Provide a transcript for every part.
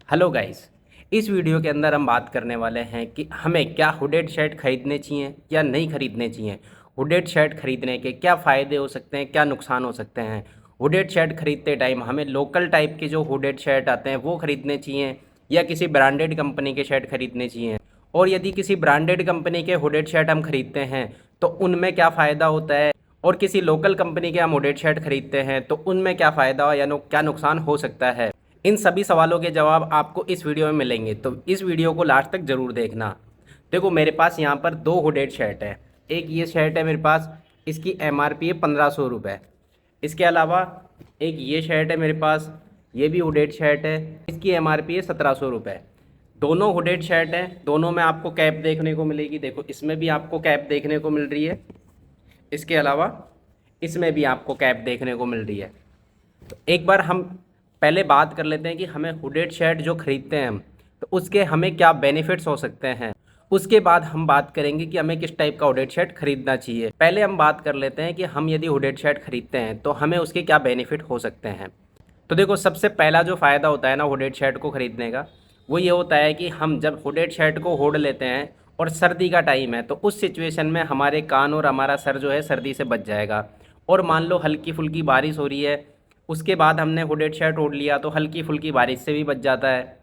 Hello guys. इस video के अंदर हम बात करने वाले हैं कि हमें क्या हुडेड शर्ट खरीदने चाहिए या नहीं खरीदने चाहिए। हुडेड शर्ट खरीदने के क्या फ़ायदे हो सकते हैं, क्या नुकसान हो सकते हैं। हुडेड शर्ट खरीदते टाइम हमें लोकल टाइप के जो हुडेड शर्ट आते हैं वो खरीदने चाहिए या किसी ब्रांडेड कंपनी के शर्ट खरीदने चाहिए। और यदि किसी ब्रांडेड कंपनी के हुडेड शर्ट हम खरीदते हैं तो उनमें क्या फ़ायदा होता है, और किसी लोकल कंपनी के हम हुडेड शर्ट खरीदते हैं तो उनमें क्या फ़ायदा या क्या नुकसान हो सकता है। इन सभी सवालों के जवाब आपको इस वीडियो में मिलेंगे, तो इस वीडियो को लास्ट तक ज़रूर देखना। देखो, मेरे पास यहाँ पर दो हुडेड शर्ट है। एक ये शर्ट है मेरे पास, इसकी एमआरपी है 1500 रुपये। इसके अलावा एक ये शर्ट है मेरे पास, ये भी हुडेड शर्ट है, इसकी एमआरपी है 1700 रुपये। दोनों हुडेड शर्ट हैं, दोनों में आपको कैप देखने को मिलेगी। देखो, इसमें भी आपको कैप देखने को मिल रही है, इसके अलावा इसमें भी आपको कैप देखने को मिल रही है। तो एक बार हम पहले बात कर लेते हैं कि हमें हुडेड शर्ट जो खरीदते हैं हम, तो उसके हमें क्या बेनिफिट्स हो सकते हैं। उसके बाद हम बात करेंगे कि हमें किस टाइप का हुडेड शर्ट खरीदना चाहिए। पहले हम बात कर लेते हैं कि हम यदि हुडेड शर्ट खरीदते हैं तो हमें उसके क्या बेनिफिट हो सकते हैं। तो देखो, सबसे पहला जो फ़ायदा होता है ना हुडेड शर्ट को ख़रीदने का, वो ये होता है कि हम जब हुडेड शर्ट को ओढ़ लेते हैं और सर्दी का टाइम है तो उस सिचुएशन में हमारे कान और हमारा सर जो है सर्दी से बच जाएगा। और मान लो हल्की फुल्की बारिश हो रही है, उसके बाद हमने हुडेड शर्ट ओढ़ लिया तो हल्की फुल्की बारिश से भी बच जाता है।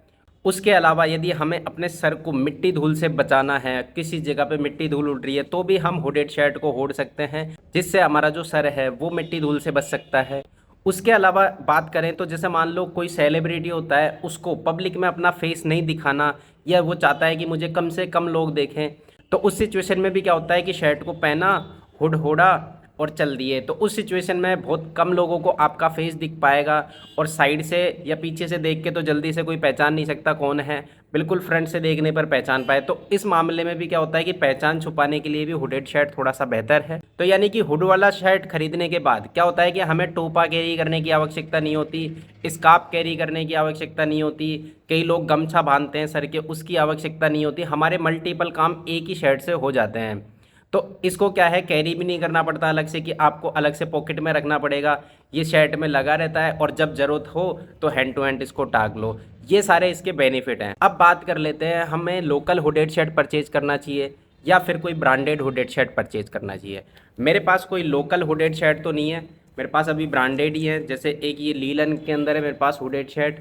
उसके अलावा यदि हमें अपने सर को मिट्टी धूल से बचाना है, किसी जगह पे मिट्टी धूल उड़ रही है, तो भी हम हुडेड शर्ट को ओढ़ सकते हैं, जिससे हमारा जो सर है वो मिट्टी धूल से बच सकता है। उसके अलावा बात करें तो जैसे मान लो कोई सेलिब्रिटी होता है, उसको पब्लिक में अपना फेस नहीं दिखाना, या वो चाहता है कि मुझे कम से कम लोग देखें, तो उस सिचुएशन में भी क्या होता है कि शर्ट को पहना, हुड ओढ़ा और चल दिए, तो उस सिचुएशन में बहुत कम लोगों को आपका फेस दिख पाएगा। और साइड से या पीछे से देख के तो जल्दी से कोई पहचान नहीं सकता कौन है, बिल्कुल फ्रंट से देखने पर पहचान पाए। तो इस मामले में भी क्या होता है कि पहचान छुपाने के लिए भी हुडेड शर्ट थोड़ा सा बेहतर है। तो यानी कि हुड वाला शर्ट खरीदने के बाद क्या होता है कि हमें टोपा कैरी करने की आवश्यकता नहीं होती, स्कार्फ कैरी करने की आवश्यकता नहीं होती, कई लोग गमछा बांधते हैं सर के, उसकी आवश्यकता नहीं होती। हमारे मल्टीपल काम एक ही शर्ट से हो जाते हैं। तो इसको क्या है, कैरी भी नहीं करना पड़ता अलग से कि आपको अलग से पॉकेट में रखना पड़ेगा। ये शर्ट में लगा रहता है और जब ज़रूरत हो तो हैंड टू हैंड इसको टाक लो। ये सारे इसके बेनिफिट हैं। अब बात कर लेते हैं हमें लोकल हुडेड शर्ट परचेज करना चाहिए या फिर कोई ब्रांडेड हुडेड शर्ट परचेज करना चाहिए। मेरे पास कोई लोकल हुडेड शर्ट तो नहीं है, मेरे पास अभी ब्रांडेड ही है। जैसे एक ये लीलन के अंदर है मेरे पास हुडेड शर्ट,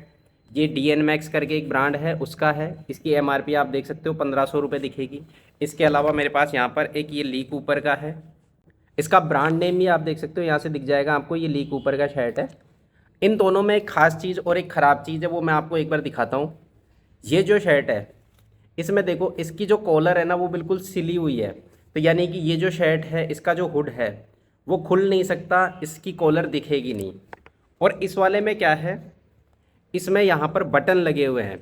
ये DN मैक्स करके एक ब्रांड है उसका है। इसकी एमआरपी आप देख सकते हो 1500 रुपये दिखेगी। इसके अलावा मेरे पास यहाँ पर एक ये ली कूपर का है, इसका ब्रांड नेम भी आप देख सकते हो, यहाँ से दिख जाएगा आपको, ये ली कूपर का शर्ट है। इन दोनों में एक ख़ास चीज़ और एक ख़राब चीज़ है, वो मैं आपको एक बार दिखाता हूँ। ये जो शर्ट है इसमें देखो, इसकी जो कॉलर है ना वो बिल्कुल सिली हुई है। तो यानी कि ये जो शर्ट है इसका जो हुड है वो खुल नहीं सकता, इसकी कॉलर दिखेगी नहीं। और इस वाले में क्या है, इसमें यहाँ पर बटन लगे हुए हैं,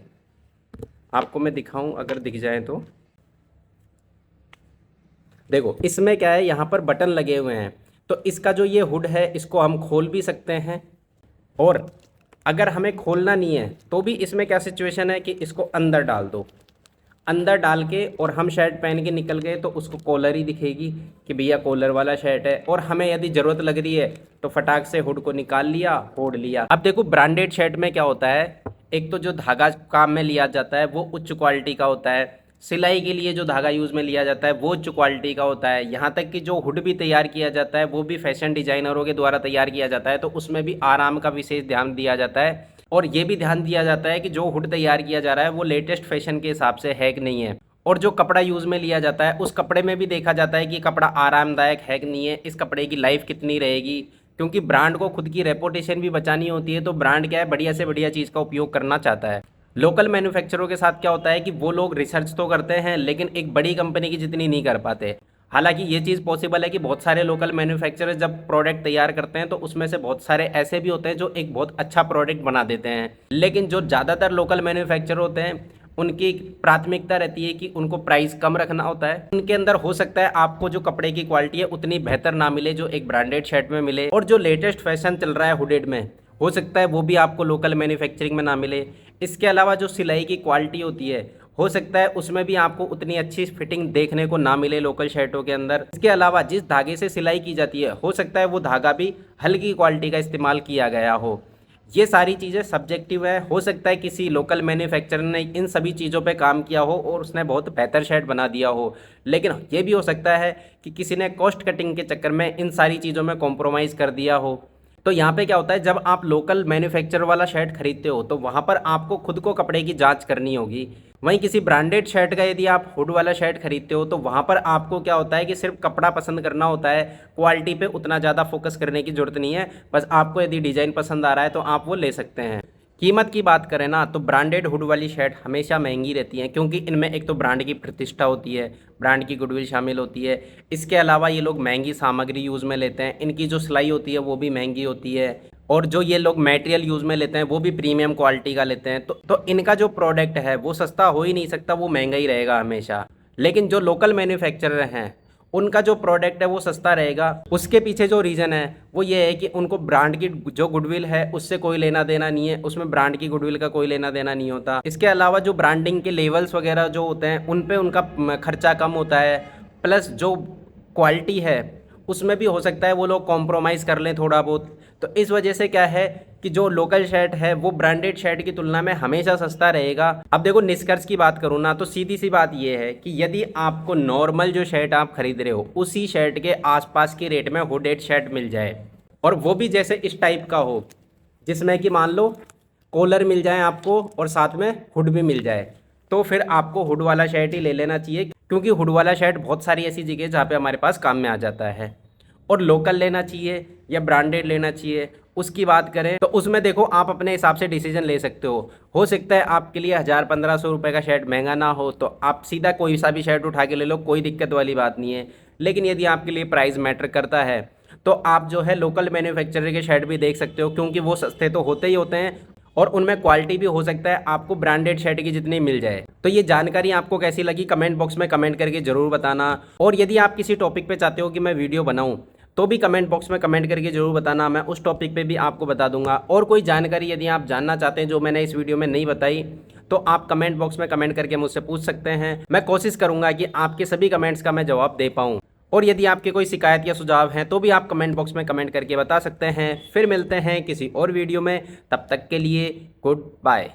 आपको मैं दिखाऊं अगर दिख जाए तो। देखो, इसमें क्या है, यहाँ पर बटन लगे हुए हैं, तो इसका जो ये हुड है इसको हम खोल भी सकते हैं। और अगर हमें खोलना नहीं है तो भी इसमें क्या सिचुएशन है कि इसको अंदर डाल दो, अंदर डाल के और हम शर्ट पहन के निकल गए तो उसको कॉलर ही दिखेगी कि भैया कॉलर वाला शर्ट है। और हमें यदि ज़रूरत लग रही है तो फटाक से हुड को निकाल लिया, ओढ़ लिया। अब देखो, ब्रांडेड शर्ट में क्या होता है, एक तो जो धागा काम में लिया जाता है वो उच्च क्वालिटी का होता है, सिलाई के लिए जो धागा यूज़ में लिया जाता है वो उच्च क्वालिटी का होता है, यहाँ तक कि जो हुड भी तैयार किया जाता है वो भी फैशन डिजाइनरों के द्वारा तैयार किया जाता है, तो उसमें भी आराम का विशेष ध्यान दिया जाता है। और ये भी ध्यान दिया जाता है कि जो हुड तैयार किया जा रहा है वो लेटेस्ट फैशन के हिसाब से है कि नहीं है। और जो कपड़ा यूज़ में लिया जाता है उस कपड़े में भी देखा जाता है कि कपड़ा आरामदायक है कि नहीं है, इस कपड़े की लाइफ कितनी रहेगी। क्योंकि ब्रांड को खुद की रेपुटेशन भी बचानी होती है, तो ब्रांड क्या है, बढ़िया से बढ़िया चीज़ का उपयोग करना चाहता है। लोकल मैन्युफैक्चरों के साथ क्या होता है कि वो लोग रिसर्च तो करते हैं लेकिन एक बड़ी कंपनी की जितनी नहीं कर पाते। हालांकि ये चीज़ पॉसिबल है कि बहुत सारे लोकल मैन्युफैक्चरर्स जब प्रोडक्ट तैयार करते हैं तो उसमें से बहुत सारे ऐसे भी होते हैं जो एक बहुत अच्छा प्रोडक्ट बना देते हैं, लेकिन जो ज़्यादातर लोकल मैन्युफैक्चर होते हैं उनकी प्राथमिकता रहती है कि उनको प्राइस कम रखना होता है। उनके अंदर हो सकता है आपको जो कपड़े की क्वालिटी है उतनी बेहतर ना मिले जो एक ब्रांडेड शर्ट में मिले, और जो लेटेस्ट फैशन चल रहा है हुडेड में हो सकता है वो भी आपको लोकल मैन्युफैक्चरिंग में ना मिले। इसके अलावा जो सिलाई की क्वालिटी होती है हो सकता है उसमें भी आपको उतनी अच्छी फिटिंग देखने को ना मिले लोकल शर्टों के अंदर। इसके अलावा जिस धागे से सिलाई की जाती है हो सकता है वो धागा भी हल्की क्वालिटी का इस्तेमाल किया गया हो। ये सारी चीज़ें सब्जेक्टिव है। हो सकता है किसी लोकल मैन्युफैक्चरर ने इन सभी चीज़ों पे काम किया हो और उसने बहुत बेहतर शर्ट बना दिया हो, लेकिन ये भी हो सकता है कि किसी ने कॉस्ट कटिंग के चक्कर में इन सारी चीज़ों में कॉम्प्रोमाइज़ कर दिया हो। तो यहाँ पे क्या होता है, जब आप लोकल मैन्युफैक्चरर वाला शर्ट खरीदते हो तो वहाँ पर आपको खुद को कपड़े की जांच करनी होगी। वहीं किसी ब्रांडेड शर्ट का यदि आप हुड वाला शर्ट खरीदते हो तो वहाँ पर आपको क्या होता है कि सिर्फ कपड़ा पसंद करना होता है, क्वालिटी पे उतना ज़्यादा फोकस करने की ज़रूरत नहीं है। बस आपको यदि डिज़ाइन पसंद आ रहा है तो आप वो ले सकते हैं। कीमत की बात करें ना तो ब्रांडेड हुड वाली शर्ट हमेशा महंगी रहती हैं, क्योंकि इनमें एक तो ब्रांड की प्रतिष्ठा होती है, ब्रांड की गुडविल शामिल होती है। इसके अलावा ये लोग महंगी सामग्री यूज़ में लेते हैं, इनकी जो सिलाई होती है वो भी महंगी होती है, और जो ये लोग मटेरियल यूज़ में लेते हैं वो भी प्रीमियम क्वालिटी का लेते हैं। तो इनका जो प्रोडक्ट है वो सस्ता हो ही नहीं सकता, वो महंगा ही रहेगा हमेशा। लेकिन जो लोकल मैन्युफैक्चरर हैं उनका जो प्रोडक्ट है वो सस्ता रहेगा। उसके पीछे जो रीज़न है वो ये है कि उनको ब्रांड की जो गुडविल है उससे कोई लेना देना नहीं है, उसमें ब्रांड की गुडविल का कोई लेना देना नहीं होता। इसके अलावा जो ब्रांडिंग के लेवल्स वगैरह जो होते हैं उन पे उनका खर्चा कम होता है, प्लस जो क्वालिटी है उसमें भी हो सकता है वो लोग कॉम्प्रोमाइज़ कर लें थोड़ा बहुत। तो इस वजह से क्या है कि जो लोकल शर्ट है वो ब्रांडेड शर्ट की तुलना में हमेशा सस्ता रहेगा। अब देखो निष्कर्ष की बात करूँ ना तो सीधी सी बात ये है कि यदि आपको नॉर्मल जो शर्ट आप खरीद रहे हो उसी शर्ट के आसपास के रेट में हुडेड शर्ट मिल जाए, और वो भी जैसे इस टाइप का हो जिसमें कि मान लो कॉलर मिल जाए आपको और साथ में हुड भी मिल जाए, तो फिर आपको हुड वाला शर्ट ही ले लेना चाहिए, क्योंकि हुड वाला शर्ट बहुत सारी ऐसी जगह जहाँ पे हमारे पास काम में आ जाता है। और लोकल लेना चाहिए या ब्रांडेड लेना चाहिए उसकी बात करें तो उसमें देखो आप अपने हिसाब से डिसीजन ले सकते हो सकता है आपके लिए 1000-1500 रुपये का शर्ट महंगा ना हो तो आप सीधा कोई सा भी शर्ट उठा के ले लो, कोई दिक्कत वाली बात नहीं है। लेकिन यदि आपके लिए प्राइस मैटर करता है तो आप जो है लोकल मैन्युफैक्चरर के शर्ट भी देख सकते हो, क्योंकि वो सस्ते तो होते ही होते हैं और उनमें क्वालिटी भी हो सकता है आपको ब्रांडेड शर्ट की जितनी मिल जाए। तो ये जानकारी आपको कैसी लगी कमेंट बॉक्स में कमेंट करके ज़रूर बताना, और यदि आप किसी टॉपिक पे चाहते हो कि मैं वीडियो बनाऊं तो भी कमेंट बॉक्स में कमेंट करके ज़रूर बताना, मैं उस टॉपिक पे भी आपको बता दूंगा। और कोई जानकारी यदि आप जानना चाहते हैं जो मैंने इस वीडियो में नहीं बताई तो आप कमेंट बॉक्स में कमेंट करके मुझसे पूछ सकते हैं। मैं कोशिश करूंगा कि आपके सभी कमेंट्स का मैं जवाब दे पाऊँ। और यदि आपके कोई शिकायत या सुझाव हैं तो भी आप कमेंट बॉक्स में कमेंट करके बता सकते हैं। फिर मिलते हैं किसी और वीडियो में, तब तक के लिए गुड बाय।